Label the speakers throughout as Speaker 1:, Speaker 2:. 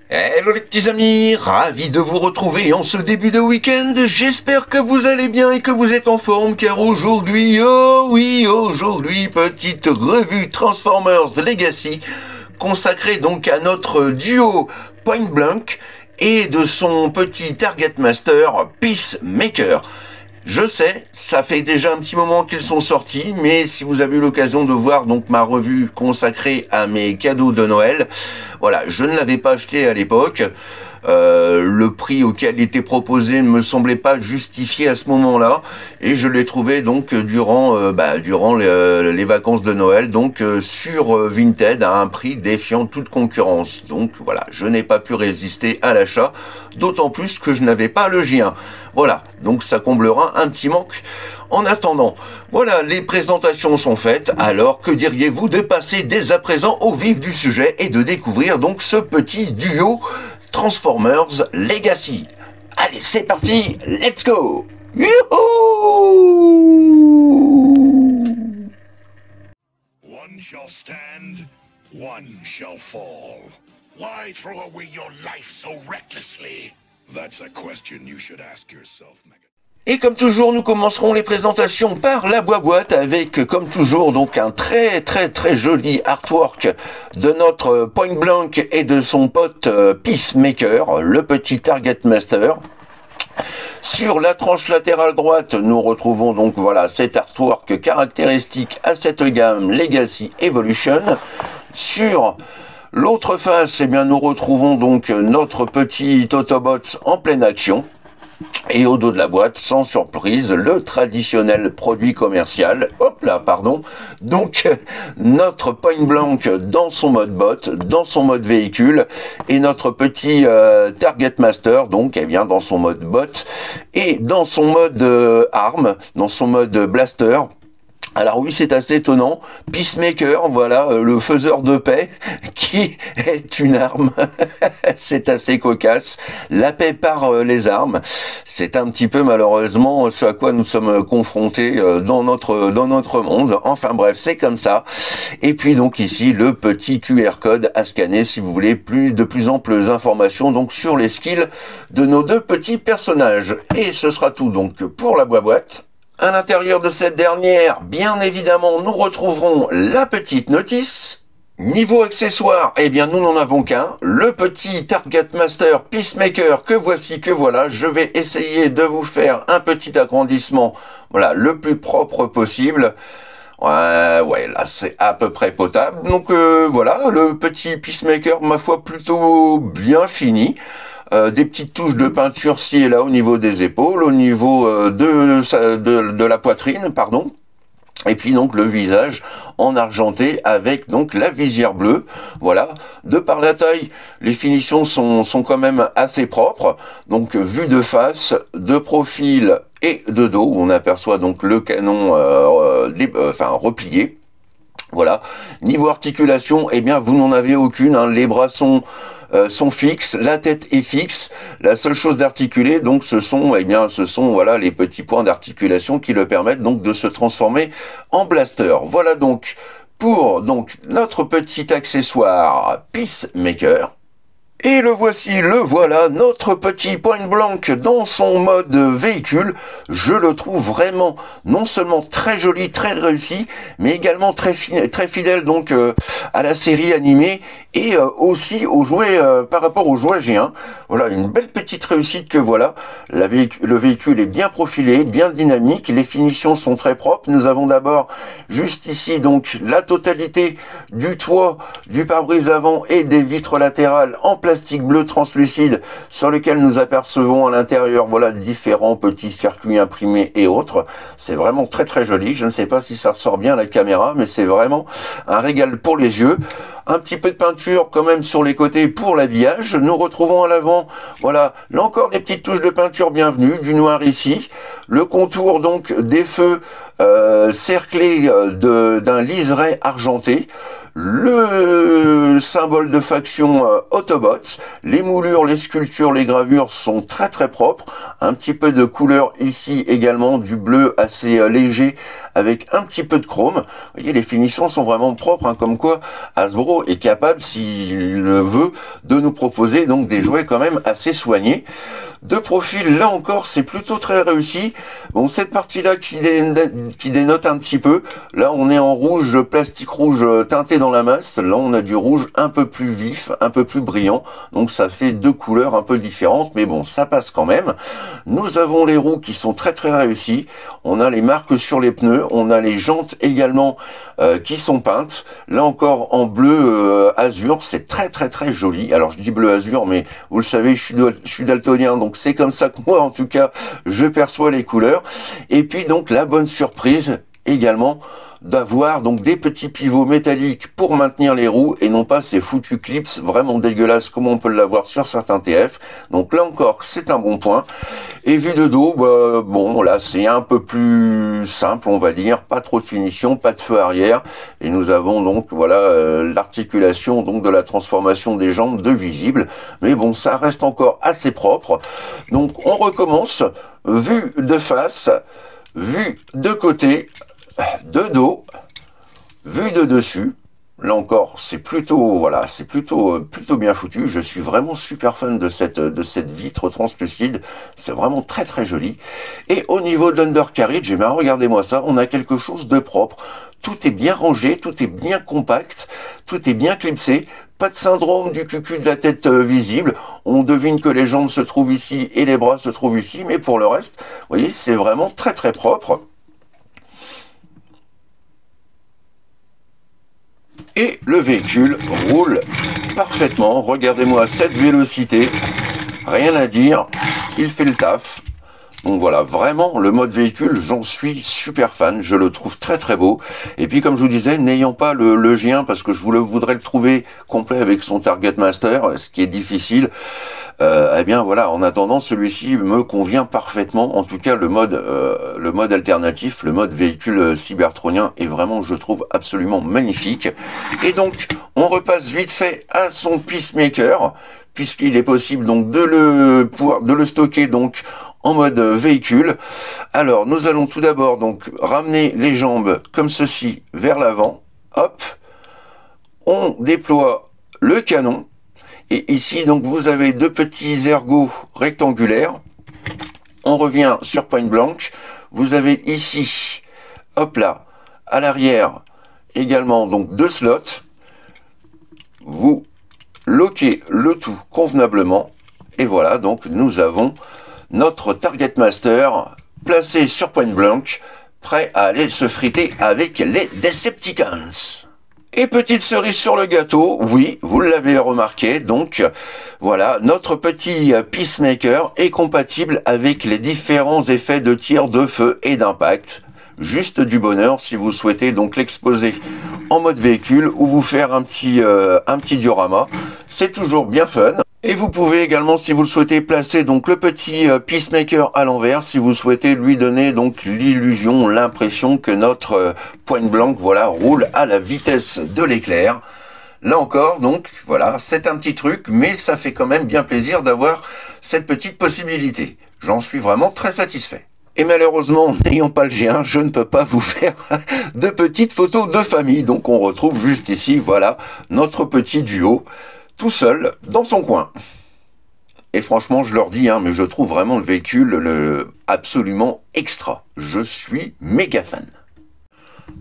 Speaker 1: Hello les petits amis, ravi de vous retrouver en ce début de week-end. J'espère que vous allez bien et que vous êtes en forme car aujourd'hui, oh oui, aujourd'hui, petite revue Transformers Legacy consacrée donc à notre duo Point Blank et de son petit Target Master Peacemaker. Je sais, ça fait déjà un petit moment qu'ils sont sortis, mais si vous avez eu l'occasion de voir donc ma revue consacrée à mes cadeaux de Noël, voilà, je ne l'avais pas acheté à l'époque. Le prix auquel il était proposé ne me semblait pas justifié à ce moment-là, et je l'ai trouvé donc durant les vacances de Noël, donc sur Vinted à un prix défiant toute concurrence. Donc voilà, je n'ai pas pu résister à l'achat, d'autant plus que je n'avais pas le J1. Voilà, donc ça comblera un petit manque. En attendant, voilà, les présentations sont faites, alors que diriez-vous de passer dès à présent au vif du sujet et de découvrir donc ce petit duo Transformers Legacy. Allez, c'est parti, let's go! Youhou!
Speaker 2: One shall stand, one shall fall. Why throw away your life so recklessly? That's a question you should ask yourself, Megatron.
Speaker 1: Et comme toujours, nous commencerons les présentations par la boîte avec, comme toujours, donc un très joli artwork de notre Point Blank et de son pote Peacemaker, le petit Target Master. Sur la tranche latérale droite, nous retrouvons donc voilà cet artwork caractéristique à cette gamme Legacy Evolution. Sur l'autre face, eh bien, nous retrouvons donc notre petit Autobots en pleine action. Et au dos de la boîte, sans surprise, le traditionnel produit commercial, donc notre Point Blank dans son mode bot, dans son mode véhicule, et notre petit Target Master, donc eh bien dans son mode bot, et dans son mode arme, dans son mode blaster. Alors oui, c'est assez étonnant. Peacemaker, voilà, le faiseur de paix, qui est une arme. C'est assez cocasse. La paix par les armes. C'est un petit peu malheureusement ce à quoi nous sommes confrontés dans notre monde. Enfin bref, c'est comme ça. Et puis donc ici, le petit QR code à scanner si vous voulez de plus amples informations donc sur les skills de nos deux petits personnages. Et ce sera tout donc pour la boîte. À l'intérieur de cette dernière, bien évidemment, nous retrouverons la petite notice. Niveau accessoires, eh bien, nous n'en avons qu'un. Le petit Target Master Peacemaker que voici, que voilà. Je vais essayer de vous faire un petit agrandissement, voilà, le plus propre possible. Ouais, là, c'est à peu près potable. Donc, voilà, le petit Peacemaker, ma foi, plutôt bien fini. Des petites touches de peinture ci et là au niveau des épaules, au niveau de la poitrine, pardon. Et puis donc le visage en argenté avec donc la visière bleue. Voilà, de par la taille, les finitions sont quand même assez propres. Donc vue de face, de profil et de dos, où on aperçoit donc le canon replié. Voilà. Niveau articulation, eh bien vous n'en avez aucune, hein. Les bras sont fixes, la tête est fixe. La seule chose d'articuler, donc, ce sont voilà les petits points d'articulation qui le permettent donc de se transformer en blaster. Voilà donc pour donc notre petit accessoire Peacemaker. Et le voilà, notre petit Point Blank dans son mode véhicule. Je le trouve vraiment non seulement très joli, très réussi, mais également très fidèle donc à la série animée et aussi aux jouets par rapport aux jouets G1. Voilà, une belle petite réussite que voilà. Le véhicule est bien profilé, bien dynamique, les finitions sont très propres. Nous avons d'abord juste ici donc la totalité du toit, du pare-brise avant et des vitres latérales en plastique bleu translucide sur lequel nous apercevons à l'intérieur voilà différents petits circuits imprimés et autres. C'est vraiment très joli. Je ne sais pas si ça ressort bien à la caméra, mais c'est vraiment un régal pour les yeux. Un petit peu de peinture quand même sur les côtés pour l'habillage. Nous retrouvons à l'avant, voilà, là encore des petites touches de peinture bienvenues, du noir ici. Le contour donc des feux cerclés d'un liseré argenté. le symbole de faction Autobots, les moulures, les sculptures, les gravures sont très très propres, un petit peu de couleur ici également, du bleu assez léger avec un petit peu de chrome. Vous voyez, les finitions sont vraiment propres, hein, comme quoi Hasbro est capable, s'il le veut, de nous proposer donc des jouets quand même assez soignés. De profil, là encore, c'est plutôt très réussi. Bon, cette partie-là qui dénote un petit peu. Là, on est en rouge, plastique rouge teinté dans la masse. Là, on a du rouge un peu plus vif, un peu plus brillant. Donc, ça fait deux couleurs un peu différentes. Mais bon, ça passe quand même. Nous avons les roues qui sont très, très réussies. On a les marques sur les pneus. On a les jantes également qui sont peintes. Là encore, en bleu azur. C'est très, très, très joli. Alors, je dis bleu azur, mais vous le savez, je suis daltonien. Donc c'est comme ça que moi, en tout cas, je perçois les couleurs. Et puis donc la bonne surprise également d'avoir donc des petits pivots métalliques pour maintenir les roues et non pas ces foutus clips vraiment dégueulasses comme on peut l'avoir sur certains TF. Donc là encore, c'est un bon point. Et vu de dos, bah, bon là c'est un peu plus simple, on va dire, pas trop de finition, pas de feu arrière. Et nous avons donc voilà l'articulation donc de la transformation des jambes de visible. Mais bon, ça reste encore assez propre. Donc on recommence, vue de face, vue de côté, de dos, vue de dessus. Là encore, c'est plutôt, voilà, c'est plutôt bien foutu. Je suis vraiment super fan de cette vitre translucide. C'est vraiment très très joli. Et au niveau d'undercarriage, eh bien, regardez-moi ça, on a quelque chose de propre. Tout est bien rangé, tout est bien compact, tout est bien clipsé. Pas de syndrome du cucu de la tête visible. On devine que les jambes se trouvent ici et les bras se trouvent ici, mais pour le reste, vous voyez, c'est vraiment très très propre. Et le véhicule roule parfaitement. Regardez-moi cette vélocité. Rien à dire. Il fait le taf. Donc voilà, vraiment, le mode véhicule, j'en suis super fan. Je le trouve très très beau. Et puis, comme je vous disais, n'ayant pas le G1, parce que je voudrais le trouver complet avec son Target Master, ce qui est difficile, eh bien voilà, en attendant, celui-ci me convient parfaitement. En tout cas, le mode alternatif, le mode véhicule cybertronien est vraiment, je trouve, absolument magnifique. Et donc, on repasse vite fait à son Peacemaker, puisqu'il est possible donc de le stocker donc en mode véhicule. Alors, nous allons tout d'abord donc ramener les jambes comme ceci vers l'avant. Hop, on déploie le canon. Et ici, donc, vous avez deux petits ergots rectangulaires. On revient sur Point Blank. Vous avez ici, hop là, à l'arrière, également donc deux slots. Vous loquez le tout convenablement. Et voilà, donc, nous avons notre Target Master placé sur Point Blank, prêt à aller se friter avec les Decepticons. Et petite cerise sur le gâteau, oui, vous l'avez remarqué, donc voilà, notre petit Peacemaker est compatible avec les différents effets de tir, de feu et d'impact. Juste du bonheur si vous souhaitez donc l'exposer en mode véhicule ou vous faire un petit diorama. C'est toujours bien fun. Et vous pouvez également, si vous le souhaitez, placer donc le petit Peacemaker à l'envers, si vous souhaitez lui donner donc l'illusion, l'impression que notre Point Blank, voilà, roule à la vitesse de l'éclair. Là encore, donc, voilà, c'est un petit truc, mais ça fait quand même bien plaisir d'avoir cette petite possibilité. J'en suis vraiment très satisfait. Et malheureusement, n'ayant pas le G1, je ne peux pas vous faire de petites photos de famille. Donc on retrouve juste ici, voilà, notre petit duo, tout seul, dans son coin. Et franchement, je leur dis, hein, mais je trouve vraiment le véhicule absolument extra. Je suis méga fan.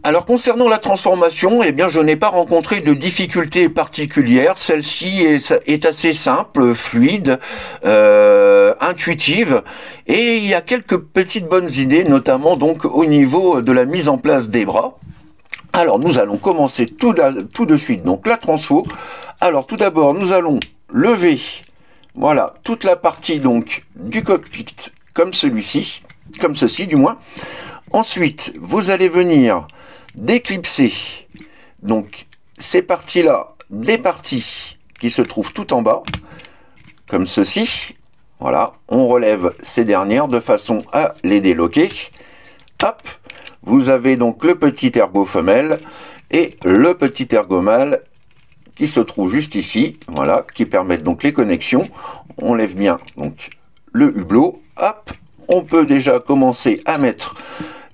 Speaker 1: Alors concernant la transformation, eh bien je n'ai pas rencontré de difficultés particulières. Celle-ci est assez simple, fluide, intuitive, et il y a quelques petites bonnes idées, notamment donc au niveau de la mise en place des bras. Alors nous allons commencer tout de suite donc la transfo. Alors tout d'abord nous allons lever, voilà, toute la partie donc du cockpit comme celui-ci, comme ceci du moins. Ensuite vous allez venir déclipser donc ces parties-là des parties qui se trouvent tout en bas, comme ceci. Voilà, on relève ces dernières de façon à les déloquer. Hop, vous avez donc le petit ergot femelle et le petit ergomal qui se trouve juste ici, voilà, qui permettent donc les connexions. On lève bien donc le hublot, hop, on peut déjà commencer à mettre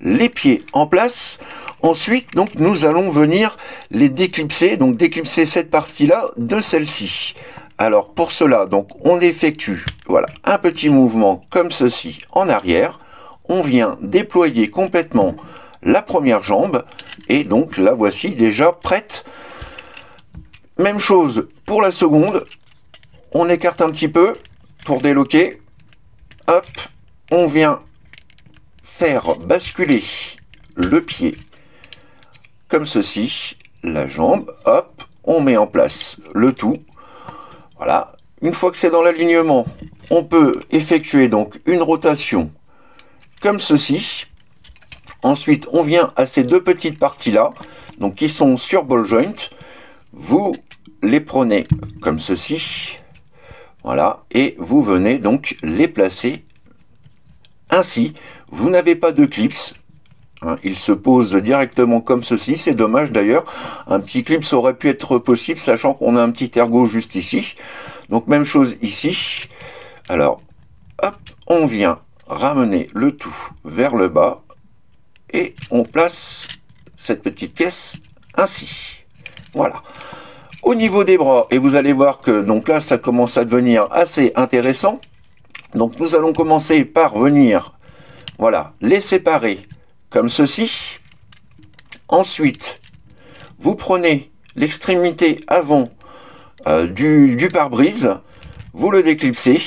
Speaker 1: les pieds en place. Ensuite, donc, nous allons venir les déclipser, donc déclipser cette partie-là de celle-ci. Alors, pour cela, donc, on effectue, voilà, un petit mouvement comme ceci en arrière. On vient déployer complètement la première jambe, et donc, la voici déjà prête. Même chose pour la seconde. On écarte un petit peu pour déloquer. Hop, on vient faire basculer le pied comme ceci, la jambe, hop, on met en place le tout. Voilà, une fois que c'est dans l'alignement, on peut effectuer donc une rotation comme ceci. Ensuite, on vient à ces deux petites parties-là, donc qui sont sur ball joint. Vous les prenez comme ceci, voilà, et vous venez donc les placer ainsi. Vous n'avez pas de clips. Il se pose directement comme ceci, c'est dommage d'ailleurs, un petit clip aurait pu être possible, sachant qu'on a un petit ergot juste ici. Donc même chose ici. Alors, hop, on vient ramener le tout vers le bas, et on place cette petite caisse ainsi. Voilà. Au niveau des bras, et vous allez voir que donc là, ça commence à devenir assez intéressant. Donc nous allons commencer par venir, voilà, les séparer comme ceci. Ensuite, vous prenez l'extrémité avant du pare-brise, vous le déclipsez,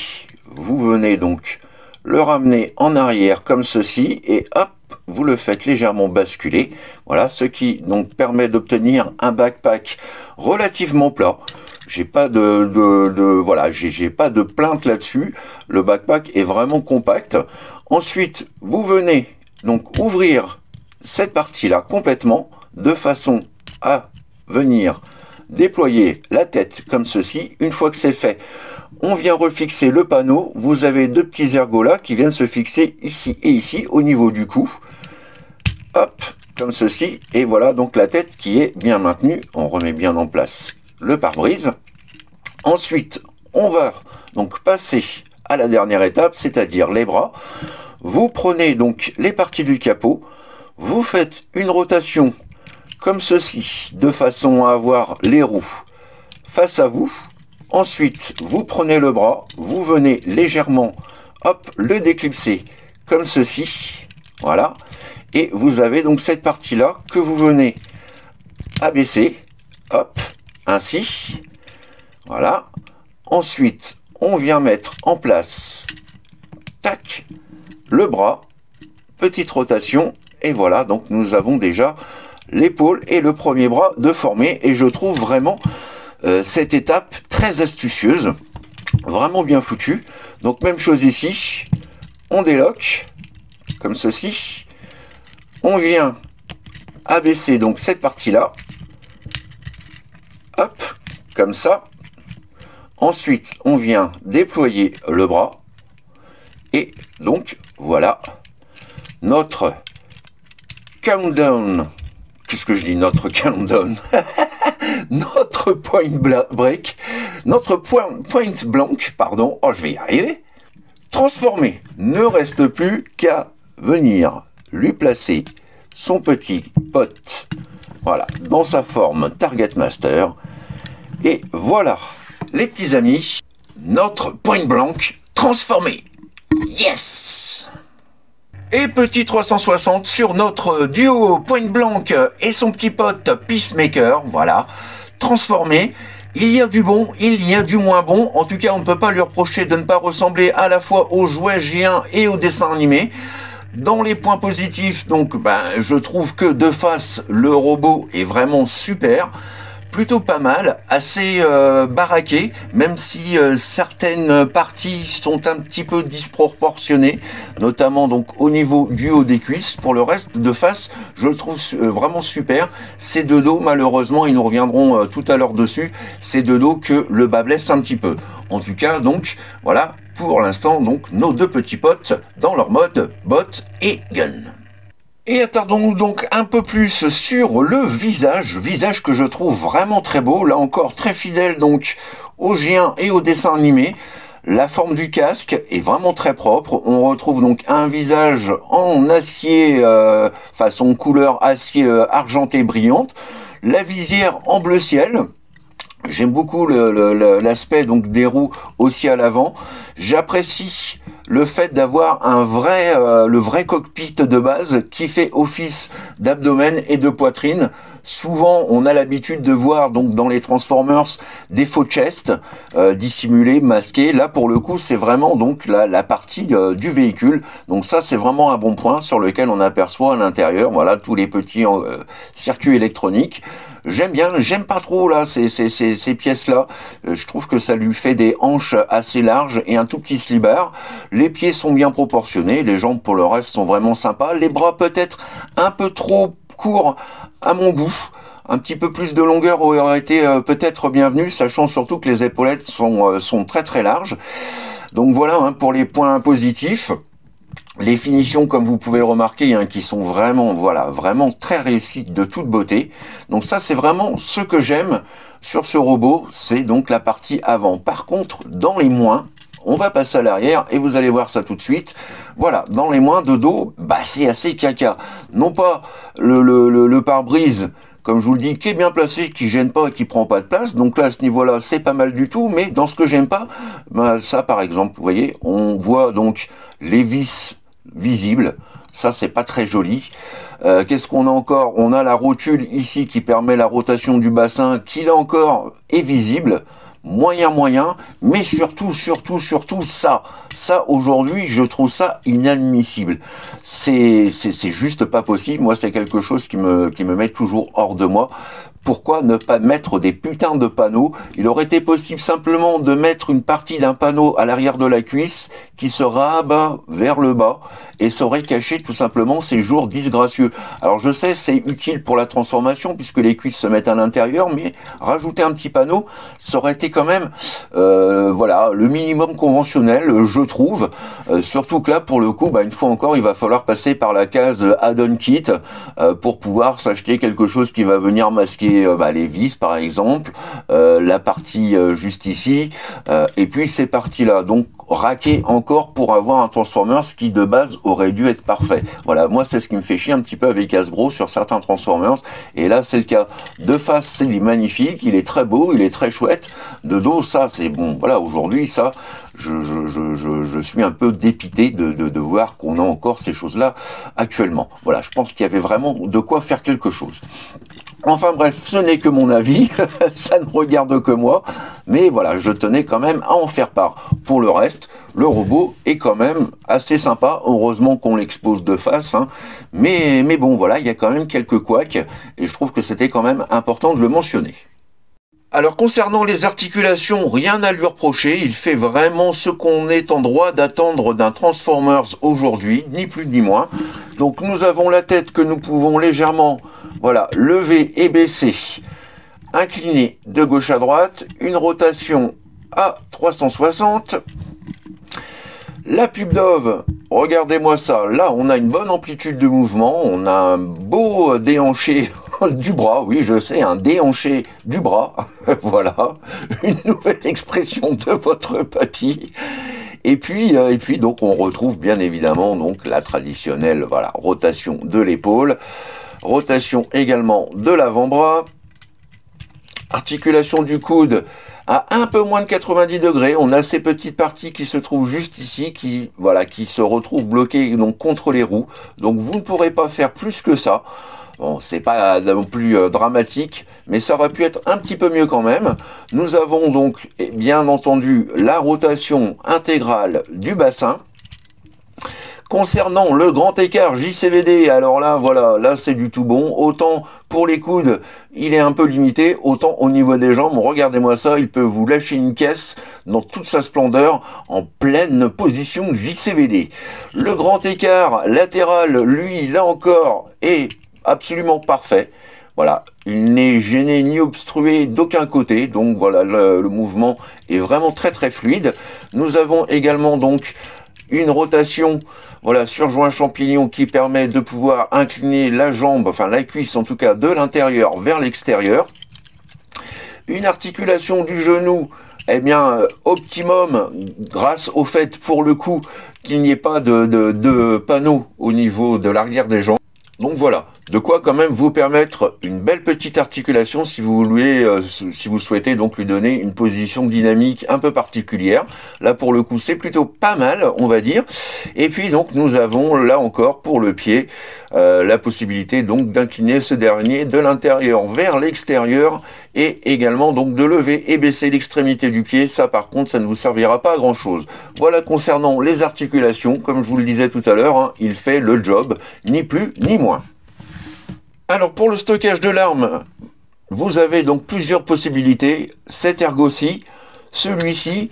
Speaker 1: vous venez donc le ramener en arrière comme ceci, et hop, vous le faites légèrement basculer. Voilà, ce qui donc permet d'obtenir un backpack relativement plat. J'ai pas voilà, j'ai pas de plainte là-dessus. Le backpack est vraiment compact. Ensuite, vous venez donc ouvrir cette partie-là complètement de façon à venir déployer la tête comme ceci. Une fois que c'est fait, on vient refixer le panneau. Vous avez deux petits ergots là qui viennent se fixer ici et ici au niveau du cou. Hop, comme ceci. Et voilà donc la tête qui est bien maintenue. On remet bien en place le pare-brise. Ensuite, on va donc passer à la dernière étape, c'est-à-dire les bras. Vous prenez donc les parties du capot, vous faites une rotation comme ceci, de façon à avoir les roues face à vous. Ensuite, vous prenez le bras, vous venez légèrement, hop, le déclipser comme ceci, voilà. Et vous avez donc cette partie-là que vous venez abaisser, hop, ainsi, voilà. Ensuite, on vient mettre en place, tac, le bras, petite rotation, et voilà, donc nous avons déjà l'épaule et le premier bras de formé, et je trouve vraiment cette étape très astucieuse, vraiment bien foutue. Donc même chose ici, on déloque, comme ceci, on vient abaisser donc cette partie-là, hop, comme ça. Ensuite, on vient déployer le bras, et donc voilà notre countdown. Qu'est-ce que je dis, notre countdown? Notre point break, notre point blank, pardon, oh je vais y arriver, transformé. Ne reste plus qu'à venir lui placer son petit pote, voilà, dans sa forme Target Master, et voilà, les petits amis, notre point blank transformé. Yes! Et petit 360 sur notre duo Point Blank et son petit pote Peacemaker, voilà, transformé. Il y a du bon, il y a du moins bon. En tout cas, on ne peut pas lui reprocher de ne pas ressembler à la fois aux jouets G1 et aux dessins animés. Dans les points positifs, donc, je trouve que de face, le robot est vraiment super. Plutôt pas mal, assez baraqué, même si certaines parties sont un petit peu disproportionnées, notamment donc au niveau du haut des cuisses. Pour le reste, de face, je le trouve vraiment super. Ces deux dos, malheureusement, ils nous reviendront tout à l'heure dessus, ces deux dos que le bas blesse un petit peu. En tout cas, donc, voilà, pour l'instant, donc, nos deux petits potes dans leur mode bot et gun. Et attardons-nous donc un peu plus sur le visage que je trouve vraiment très beau, là encore très fidèle donc au géant et au dessin animé. La forme du casque est vraiment très propre. On retrouve donc un visage en acier, façon couleur acier argenté brillante. La visière en bleu ciel. J'aime beaucoup l'aspect donc des roues aussi à l'avant. J'apprécie le fait d'avoir le vrai cockpit de base qui fait office d'abdomen et de poitrine. Souvent, on a l'habitude de voir donc dans les Transformers des faux chests dissimulés, masqués. Là, pour le coup, c'est vraiment donc la partie du véhicule. Donc ça, c'est vraiment un bon point sur lequel on aperçoit à l'intérieur, voilà, tous les petits circuits électroniques. J'aime bien, j'aime pas trop là ces pièces-là. Je trouve que ça lui fait des hanches assez larges et un tout petit slibard. Les pieds sont bien proportionnés, les jambes pour le reste sont vraiment sympas. Les bras peut-être un peu trop courts à mon goût. Un petit peu plus de longueur aurait été peut-être bienvenu, sachant surtout que les épaulettes sont très très larges. Donc voilà hein, pour les points positifs. Les finitions, comme vous pouvez remarquer, hein, qui sont vraiment, voilà, vraiment très réussies, de toute beauté. Donc ça, c'est vraiment ce que j'aime sur ce robot, c'est donc la partie avant. Par contre, dans les moins, on va passer à l'arrière et vous allez voir ça tout de suite. Voilà, dans les moins de dos, bah c'est assez caca. Non pas le pare-brise, comme je vous le dis, qui est bien placé, qui gêne pas et qui prend pas de place. Donc là, à ce niveau-là, c'est pas mal du tout. Mais dans ce que j'aime pas, bah, ça par exemple, vous voyez, on voit donc les vis visible, ça c'est pas très joli. Qu'est-ce qu'on a encore? On a la rotule ici qui permet la rotation du bassin, qui là encore est visible, moyen, mais surtout ça aujourd'hui je trouve ça inadmissible. C'est juste pas possible. Moi c'est quelque chose qui me met toujours hors de moi. Pourquoi ne pas mettre des putains de panneaux? Il aurait été possible simplement de mettre une partie d'un panneau à l'arrière de la cuisse qui se rabat vers le bas et saurait cacher tout simplement ces jours disgracieux. Alors je sais, c'est utile pour la transformation puisque les cuisses se mettent à l'intérieur, mais rajouter un petit panneau, ça aurait été quand même voilà, le minimum conventionnel, je trouve. Surtout que là, pour le coup, bah, une fois encore, il va falloir passer par la case add-on kit pour pouvoir s'acheter quelque chose qui va venir masquer les vis par exemple, la partie juste ici, et puis ces parties-là. Donc raquer encore pour avoir un Transformers qui de base aurait dû être parfait. Voilà, moi c'est ce qui me fait chier un petit peu avec Hasbro sur certains Transformers, et là c'est le cas. De face, il est magnifique, il est très beau, il est très chouette. De dos, ça c'est bon. Voilà, aujourd'hui ça, je suis un peu dépité de voir qu'on a encore ces choses-là actuellement. Voilà, je pense qu'il y avait vraiment de quoi faire quelque chose. Enfin bref, ce n'est que mon avis, ça ne regarde que moi, mais voilà, je tenais quand même à en faire part. Pour le reste, le robot est quand même assez sympa, heureusement qu'on l'expose de face, hein. Mais bon, voilà, il y a quand même quelques couacs, et je trouve que c'était quand même important de le mentionner. Alors concernant les articulations, rien à lui reprocher, il fait vraiment ce qu'on est en droit d'attendre d'un Transformers aujourd'hui, ni plus ni moins. Donc nous avons la tête que nous pouvons légèrement, voilà, lever et baisser, incliner de gauche à droite, une rotation à 360. La pub d'Ove, regardez-moi ça, là on a une bonne amplitude de mouvement, on a un beau déhanché du bras, oui je sais, un déhanché du bras, voilà, une nouvelle expression de votre papy. Et puis donc on retrouve bien évidemment donc la traditionnelle voilà, rotation de l'épaule, rotation également de l'avant-bras, articulation du coude à un peu moins de 90 degrés. On a ces petites parties qui se trouvent juste ici, qui se retrouvent bloquées donc contre les roues. Donc vous ne pourrez pas faire plus que ça. Bon, c'est pas non plus dramatique, mais ça aurait pu être un petit peu mieux quand même. Nous avons donc bien entendu la rotation intégrale du bassin. Concernant le grand écart JCVD, alors là, voilà, là c'est du tout bon. Autant pour les coudes, il est un peu limité, autant au niveau des jambes, regardez-moi ça, il peut vous lâcher une caisse dans toute sa splendeur en pleine position JCVD. Le grand écart latéral, lui, là encore, est absolument parfait. Voilà, il n'est gêné ni obstrué d'aucun côté, donc voilà, le mouvement est vraiment très très fluide. Nous avons également donc une rotation, voilà, sur joint champignon qui permet de pouvoir incliner la jambe, enfin la cuisse en tout cas, de l'intérieur vers l'extérieur. Une articulation du genou, eh bien, optimum, grâce au fait, pour le coup, qu'il n'y ait pas de panneau au niveau de l'arrière des jambes. Donc voilà, de quoi quand même vous permettre une belle petite articulation si vous voulez, si vous souhaitez donc lui donner une position dynamique un peu particulière. Là pour le coup c'est plutôt pas mal, on va dire. Et puis donc nous avons là encore pour le pied la possibilité donc d'incliner ce dernier de l'intérieur vers l'extérieur et également donc de lever et baisser l'extrémité du pied. Ça par contre ça ne vous servira pas à grand chose. Voilà concernant les articulations, comme je vous le disais tout à l'heure, hein, il fait le job, ni plus ni moins. Alors pour le stockage de l'arme, vous avez donc plusieurs possibilités, cet ergot-ci, celui-ci,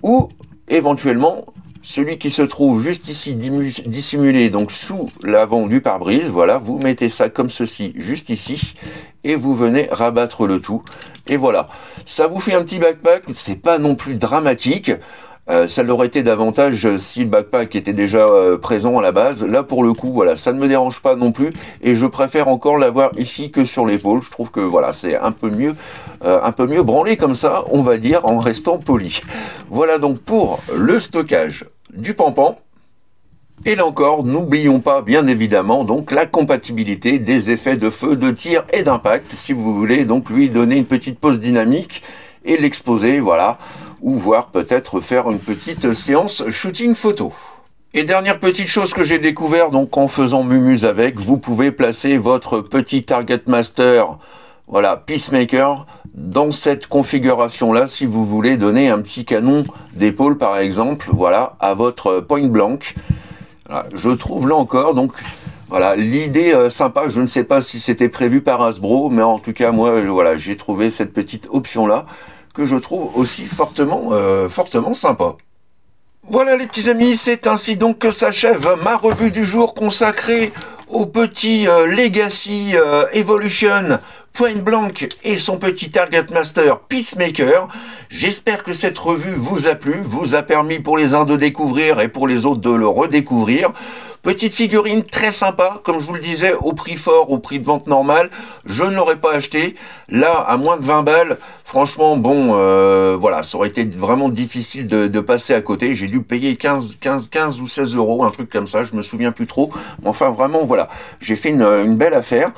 Speaker 1: ou éventuellement celui qui se trouve juste ici dissimulé donc sous l'avant du pare-brise. Voilà, vous mettez ça comme ceci juste ici et vous venez rabattre le tout. Et voilà, ça vous fait un petit backpack, c'est pas non plus dramatique. Ça l'aurait été davantage si le backpack était déjà présent à la base. Là pour le coup, voilà, ça ne me dérange pas non plus et je préfère encore l'avoir ici que sur l'épaule. Je trouve que voilà, c'est un peu mieux branlé comme ça, on va dire, en restant poli. Voilà donc pour le stockage du pampan. Et là encore, n'oublions pas bien évidemment donc la compatibilité des effets de feu, de tir et d'impact si vous voulez donc lui donner une petite pause dynamique et l'exposer, voilà, ou voire peut-être faire une petite séance shooting photo. Et dernière petite chose que j'ai découvert donc en faisant mumuse avec, vous pouvez placer votre petit Target Master, voilà, Peacemaker, dans cette configuration-là si vous voulez donner un petit canon d'épaule par exemple, voilà, à votre point blank. Voilà, je trouve là encore donc voilà l'idée sympa. Je ne sais pas si c'était prévu par Hasbro, mais en tout cas moi voilà j'ai trouvé cette petite option là que je trouve aussi fortement sympa. Voilà les petits amis, c'est ainsi donc que s'achève ma revue du jour consacrée au petit Legacy Evolution Point Blank et son petit Target Master Peacemaker. J'espère que cette revue vous a plu, vous a permis pour les uns de découvrir et pour les autres de le redécouvrir. Petite figurine très sympa, comme je vous le disais, au prix fort, au prix de vente normal. Je ne l'aurais pas acheté. Là, à moins de 20 balles, franchement, bon, voilà, ça aurait été vraiment difficile de passer à côté. J'ai dû payer 15 ou 16 euros, un truc comme ça, je me souviens plus trop. Enfin, vraiment, voilà, j'ai fait une belle affaire.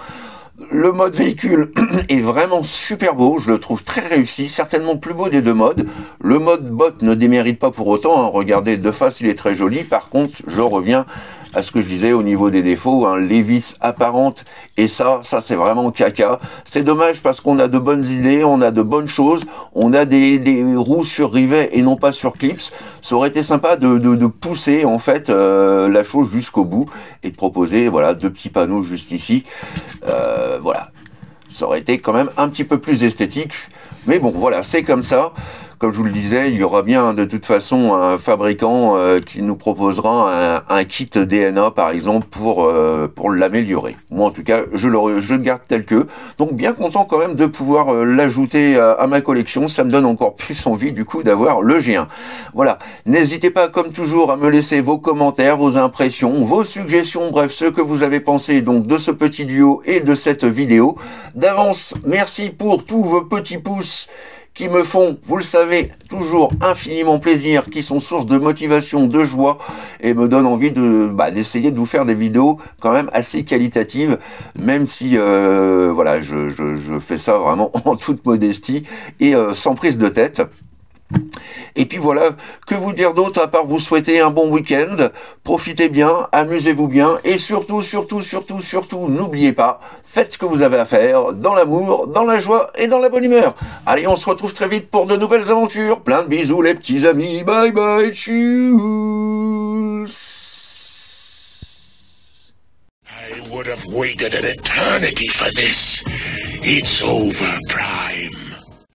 Speaker 1: Le mode véhicule est vraiment super beau, je le trouve très réussi, certainement le plus beau des deux modes. Le mode bot ne démérite pas pour autant, hein. Regardez, de face il est très joli. Par contre, je reviens à ce que je disais au niveau des défauts, hein, les vis apparentes, et ça c'est vraiment caca. C'est dommage parce qu'on a de bonnes idées, on a de bonnes choses, on a des roues sur rivet et non pas sur clips. Ça aurait été sympa de pousser en fait la chose jusqu'au bout et de proposer voilà 2 petits panneaux juste ici. Voilà, ça aurait été quand même un petit peu plus esthétique, mais bon voilà, c'est comme ça. Comme je vous le disais, il y aura bien de toute façon un fabricant qui nous proposera un kit DNA par exemple pour l'améliorer. Moi en tout cas, je le garde tel que. Donc bien content quand même de pouvoir l'ajouter à ma collection. Ça me donne encore plus envie du coup d'avoir le G1. Voilà, n'hésitez pas comme toujours à me laisser vos commentaires, vos impressions, vos suggestions, bref ce que vous avez pensé donc de ce petit duo et de cette vidéo. D'avance, merci pour tous vos petits pouces qui me font, vous le savez, toujours infiniment plaisir, qui sont source de motivation, de joie, et me donnent envie d'essayer de vous faire des vidéos quand même assez qualitatives, même si voilà, je fais ça vraiment en toute modestie et sans prise de tête. Et puis voilà, que vous dire d'autre à part vous souhaiter un bon week-end, profitez bien, amusez-vous bien, et surtout, n'oubliez pas, faites ce que vous avez à faire, dans l'amour, dans la joie et dans la bonne humeur. Allez, on se retrouve très vite pour de nouvelles aventures, plein de bisous les petits amis, bye bye, tchuss.
Speaker 2: I would have waited an eternity for this. It's over, Pride.